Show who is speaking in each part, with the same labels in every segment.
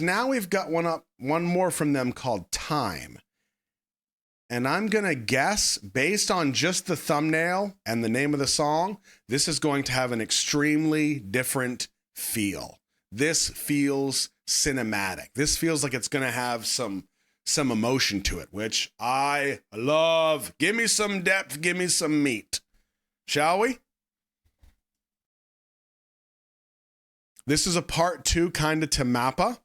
Speaker 1: Now we've got one more from them called Time. And I'm going to guess, based on just the thumbnail and the name of the song, this is going to have an extremely different feel. This feels cinematic. This feels like it's going to have some emotion to it, which I love. Give me some depth, give me some meat. Shall we? This is a part 2 kind of to Mappa.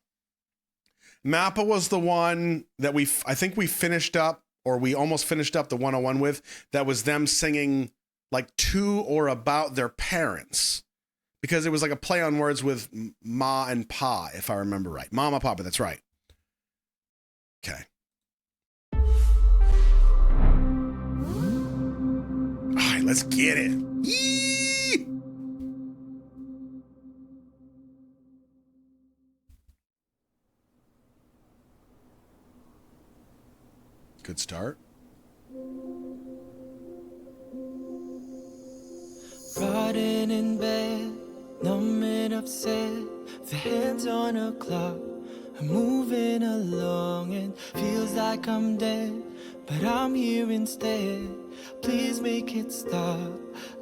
Speaker 1: Mappa was the one that I think we finished up, or we almost finished up the 101 with, that was them singing like to or about their parents. Because it was like a play on words with ma and pa, if I remember right. Mama, papa, that's right. Okay. All right, let's get it. Yee! Good start.
Speaker 2: Rotting in bed, numb and upset, the hands on a clock. I'm moving along and feels like I'm dead, but I'm here instead. Please make it stop.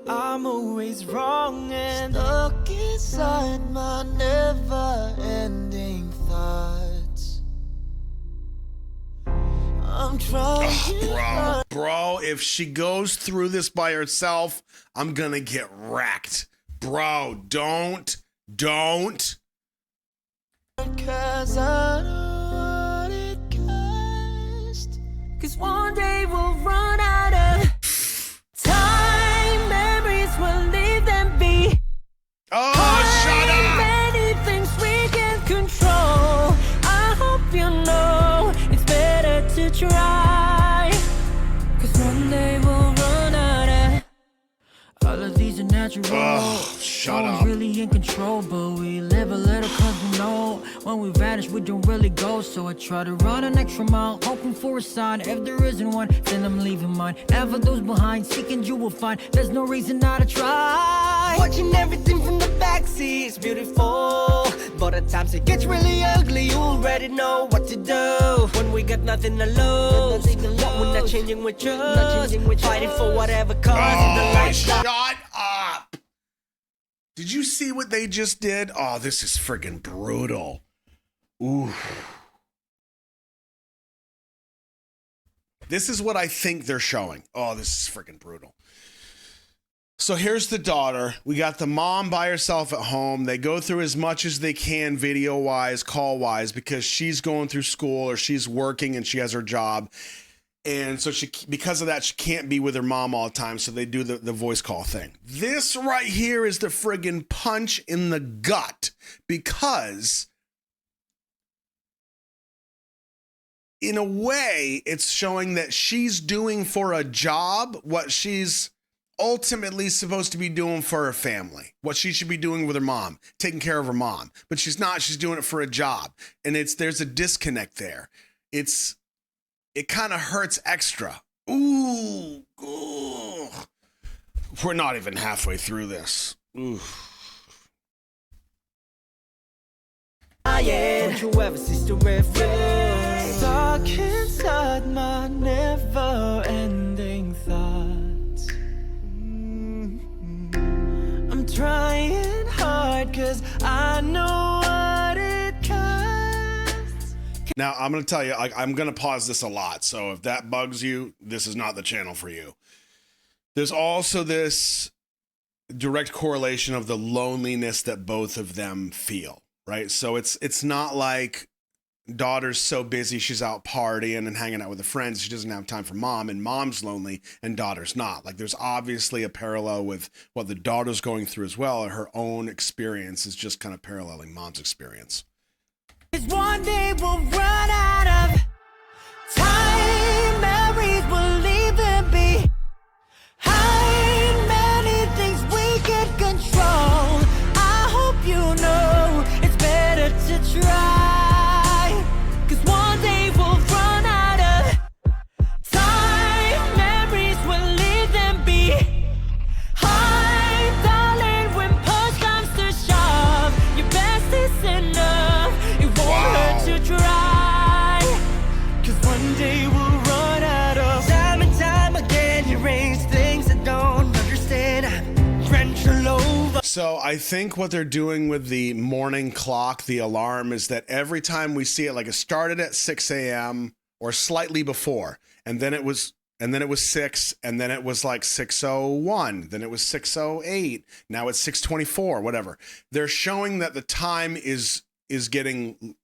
Speaker 2: I'm always wrong and stuck inside my never-ending thoughts. I'm trying.
Speaker 1: Bro, if she goes through this by herself, I'm gonna get wrecked. Bro, don't.
Speaker 2: Cause I don't want it cursed. Cause one day we'll run out of time. Memories will leave them be.
Speaker 1: Oh, shut up!
Speaker 2: Many things we can control. I hope you know it's better to try. Cause one day we'll run out of. All of these are natural.
Speaker 1: Oh, shut up.
Speaker 2: Really in control, but we live a little cause we know when we vanish we don't really go. So I try to run an extra mile, hoping for a sign. If there isn't one, then I'm leaving mine. Never those behind, seeking you will find. There's no reason not to try. Watching everything from the backseat is beautiful, but at times it gets really ugly. You already know what to do when we got nothing to lose. We're not changing with you, fighting for whatever cause in the lifestyle.
Speaker 1: Shut up! Did you see what they just did? Oh, this is friggin' brutal. Ooh. This is what I think they're showing. Oh, this is friggin' brutal. So here's the daughter. We got the mom by herself at home. They go through as much as they can video-wise, call-wise, because she's going through school or she's working and she has her job. And so because of that, she can't be with her mom all the time. So they do the voice call thing. This right here is the friggin' punch in the gut, because in a way, it's showing that she's doing for a job what she's ultimately supposed to be doing for her family, what she should be doing with her mom, taking care of her mom. But she's not. She's doing it for a job. And there's a disconnect there. It kind of hurts extra. Ooh, ugh. We're not even halfway through this. Ooh.
Speaker 2: Don't you ever cease to reflect. Stuck inside my never-ending thoughts. I'm trying hard cause I know what it costs.
Speaker 1: Now, I'm going to tell you, I'm going to pause this a lot. So if that bugs you, this is not the channel for you. There's also this direct correlation of the loneliness that both of them feel, right? So it's not like daughter's so busy she's out partying and hanging out with her friends, she doesn't have time for mom, and mom's lonely and daughter's not. Like, there's obviously a parallel with what the daughter's going through as well, and her own experience is just kind of paralleling mom's experience.
Speaker 2: Cause one day we'll run out of time, memories will leave them behind. Many things we can control. I hope you know it's better to try. Cause one day we'll run out of time, memories will leave them behind. Darling, when push comes to shove, your best is enough.
Speaker 1: So I think what they're doing with the morning clock, the alarm, is that every time we see it, like it started at 6 a.m. or slightly before, and then it was 6, and then it was like 6:01, then it was 6:08, now it's 6:24, whatever. They're showing that the time is getting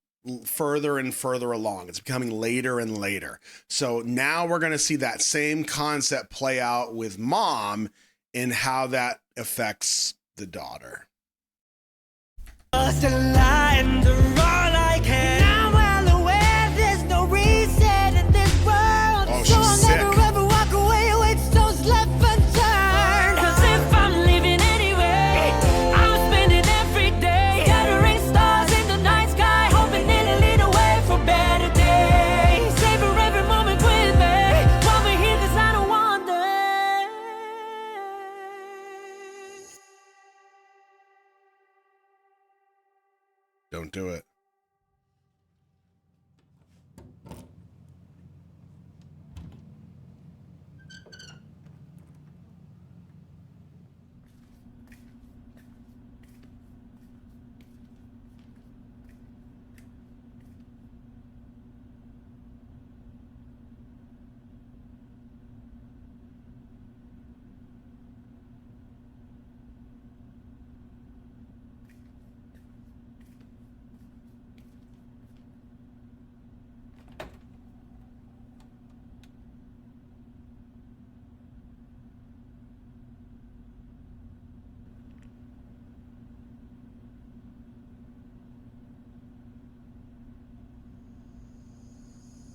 Speaker 1: further and further along. It's becoming later and later. So now we're going to see that same concept play out with mom in how that affects the daughter.
Speaker 2: Just a lie and the wrong I can. I'm well aware there's no reason in this world.
Speaker 1: Oh,
Speaker 2: so
Speaker 1: she's
Speaker 2: I'll
Speaker 1: sick.
Speaker 2: never ever walk away with stones left unturned. Cause if I'm living anyway, I'm spending every day scattering stars in the night sky, hoping it'll lead away for better days. Savor every moment with me while we're here, cause I don't want them.
Speaker 1: Don't do it.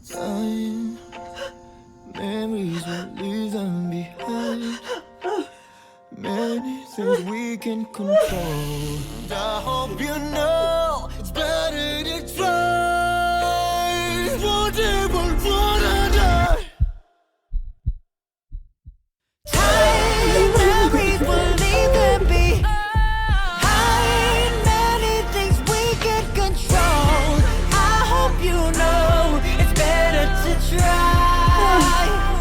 Speaker 2: Time, memories will leave them behind. Many things we can control. I hope you know it's better to try. Whatever, die. Time, memories will leave them behind. Many things we can control. I hope you know it's better to try.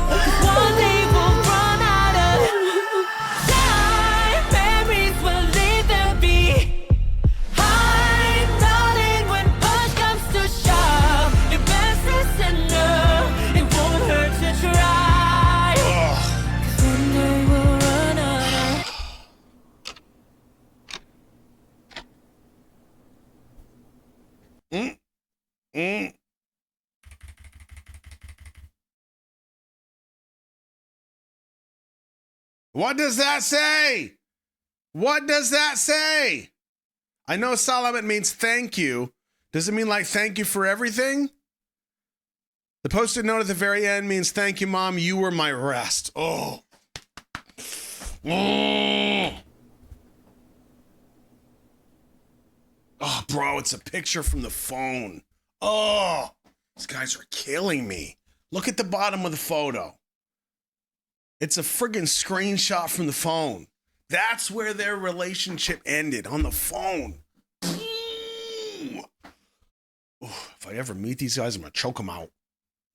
Speaker 2: 'Cause one day we'll run out of time. Memories will leave them behind. Darling, when push comes to shove, your best is enough. It won't hurt to try. 'Cause one day we'll run out of.
Speaker 1: What does that say? What does that say? I know Salamat means thank you. Does it mean like thank you for everything? The post-it note at the very end means thank you, Mom. You were my rest. Oh. Oh, bro, it's a picture from the phone. Oh, these guys are killing me. Look at the bottom of the photo. It's a friggin' screenshot from the phone. That's where their relationship ended, on the phone. Ooh. If I ever meet these guys, I'm gonna choke them out.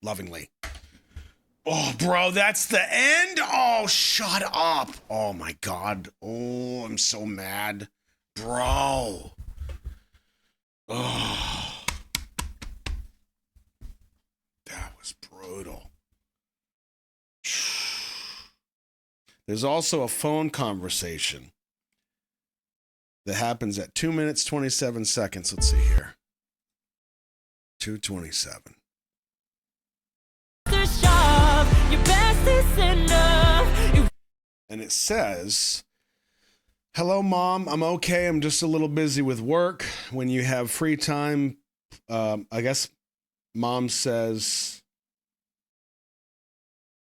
Speaker 1: Lovingly. Oh, bro, that's the end? Oh, shut up. Oh, my God. Oh, I'm so mad. Bro. Oh. That was brutal. There's also a phone conversation that happens at 2 minutes, 27 seconds. Let's see here. 2:27. And it says, hello, Mom. I'm okay. I'm just a little busy with work. When you have free time, I guess Mom says,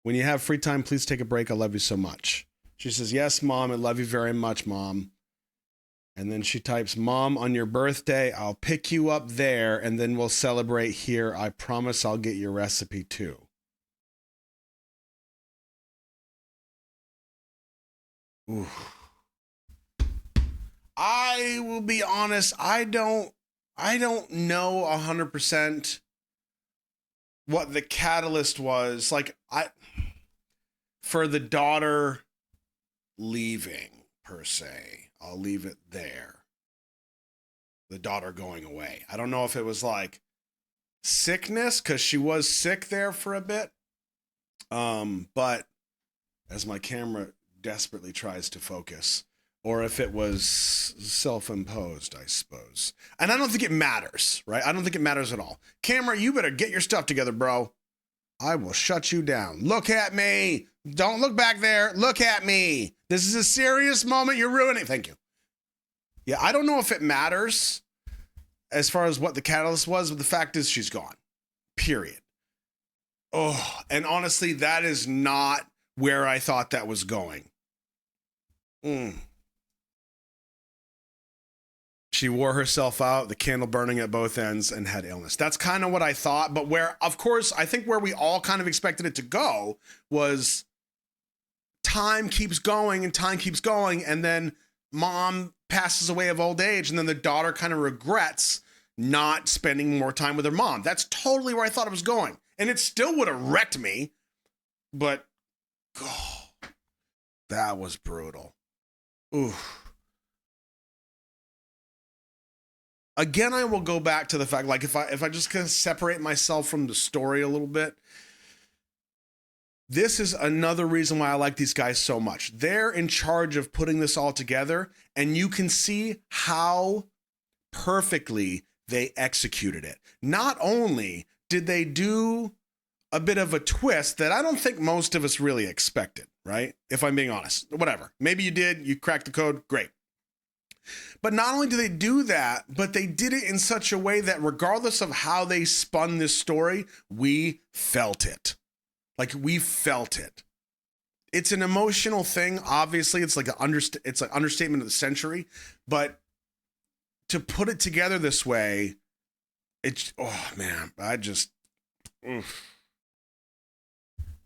Speaker 1: when you have free time, please take a break. I love you so much. She says, yes, Mom. I love you very much, Mom. And then she types, Mom, on your birthday, I'll pick you up there and then we'll celebrate here. I promise I'll get your recipe too. Ooh. I will be honest, I don't know 100% what the catalyst was. Like, for the daughter leaving. per se. I'll leave it there. The daughter going away. I don't know if it was like sickness, because she was sick there for a bit. But as my camera desperately tries to focus, or if it was self-imposed, I suppose. And I don't think it matters, right? I don't think it matters at all. Camera, you better get your stuff together, bro. I will shut you down. Look at me. Don't look back there. Look at me. This is a serious moment. You're ruining. Thank you. Yeah, I don't know if it matters as far as what the catalyst was, but the fact is she's gone. Period. Oh, and honestly, that is not where I thought that was going. She wore herself out, the candle burning at both ends, and had illness. That's kind of what I thought. But where, of course, I think where we all kind of expected it to go was time keeps going and time keeps going. And then mom passes away of old age. And then the daughter kind of regrets not spending more time with her mom. That's totally where I thought it was going. And it still would have wrecked me. But, oh, that was brutal. Ooh. Again, I will go back to the fact, like, if I just kind of separate myself from the story a little bit, this is another reason why I like these guys so much. They're in charge of putting this all together, and you can see how perfectly they executed it. Not only did they do a bit of a twist that I don't think most of us really expected, right? If I'm being honest, whatever. Maybe you did, you cracked the code, great. But not only do they do that, but they did it in such a way that regardless of how they spun this story, we felt it. Like, we felt it. It's an emotional thing. Obviously, it's like an understatement of the century. But to put it together this way, it's, oh man,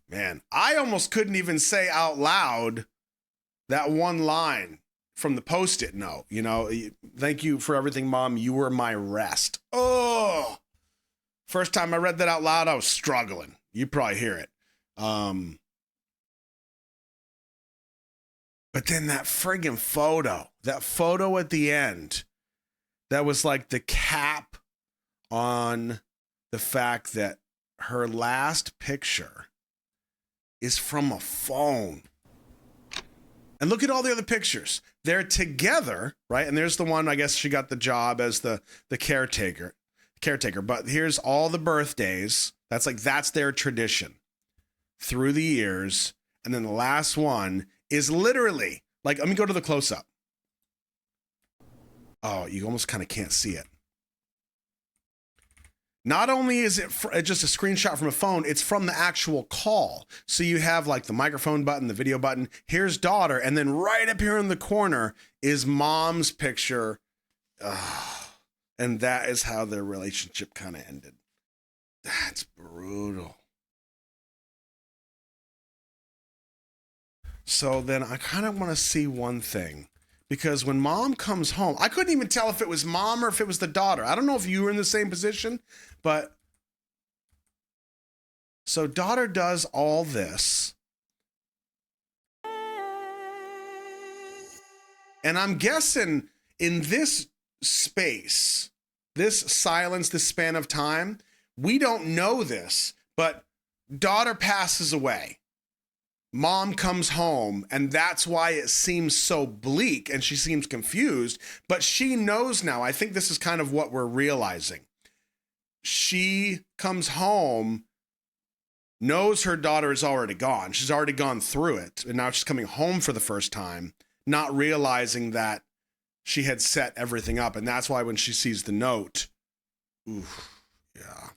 Speaker 1: man, I almost couldn't even say out loud that one line from the Post-it note, you know, thank you for everything, Mom. You were my rest. Oh, first time I read that out loud, I was struggling. You probably hear it. But then that friggin' that photo at the end, that was like the cap on the fact that her last picture is from a phone. And look at all the other pictures. They're together, right? And there's the one, I guess she got the job as the caretaker. But here's all the birthdays. That's their tradition through the years. And then the last one is literally, like, let me go to the close-up. Oh, you almost kind of can't see it. Not only is it just a screenshot from a phone, it's from the actual call. So you have like the microphone button, the video button. Here's daughter. And then right up here in the corner is mom's picture. And that is how their relationship kind of ended. That's brutal. So then I kind of want to see one thing. Because when mom comes home, I couldn't even tell if it was mom or if it was the daughter. I don't know if you were in the same position, but so daughter does all this. And I'm guessing in this space, this silence, this span of time, we don't know this, but daughter passes away. Mom comes home, and that's why it seems so bleak and she seems confused, but she knows now. I think this is kind of what we're realizing. She comes home, knows her daughter is already gone. She's already gone through it, and now she's coming home for the first time, not realizing that she had set everything up, and that's why when she sees the note, oof, yeah.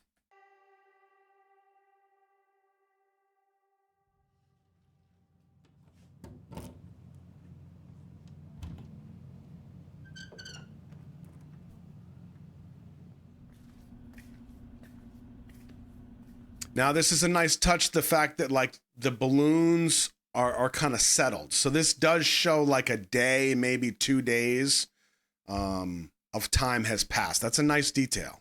Speaker 1: Now, this is a nice touch, the fact that like the balloons are kind of settled. So this does show like a day, maybe 2 days of time has passed. That's a nice detail.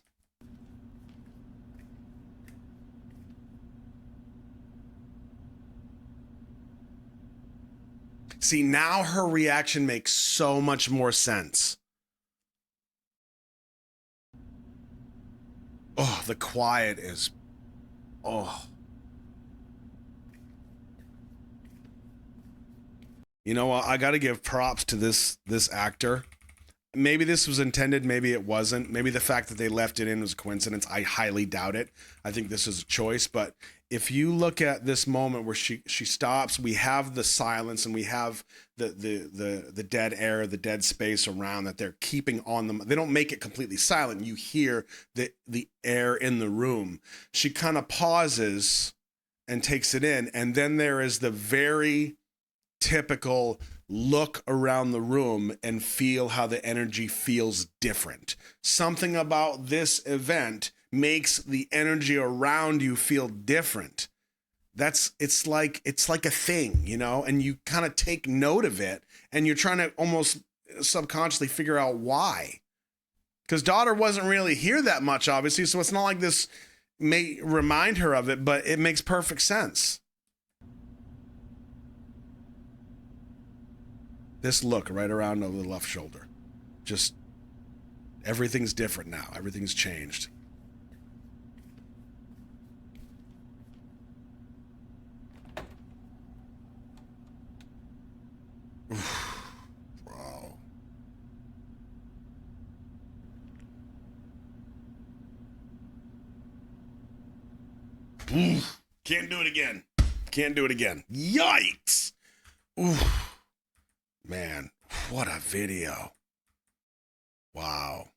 Speaker 1: See, now her reaction makes so much more sense. Oh, the quiet is... Oh. You know what? I got to give props to this actor. Maybe this was intended, maybe it wasn't. Maybe the fact that they left it in was a coincidence. I highly doubt it. I think this is a choice. But if you look at this moment where she stops, we have the silence and we have the dead air, the dead space around that they're keeping on them. They don't make it completely silent. You hear the air in the room. She kind of pauses and takes it in. And then there is the very typical look around the room and feel how the energy feels different. Something about this event makes the energy around you feel different. It's like a thing, you know, and you kind of take note of it and you're trying to almost subconsciously figure out why. Because daughter wasn't really here that much, obviously, so it's not like this may remind her of it, but it makes perfect sense. This look right around over the left shoulder. Just, everything's different now. Everything's changed. Oof. Wow. Oof. Can't do it again. Can't do it again. Yikes. Oof. Man, what a video. Wow.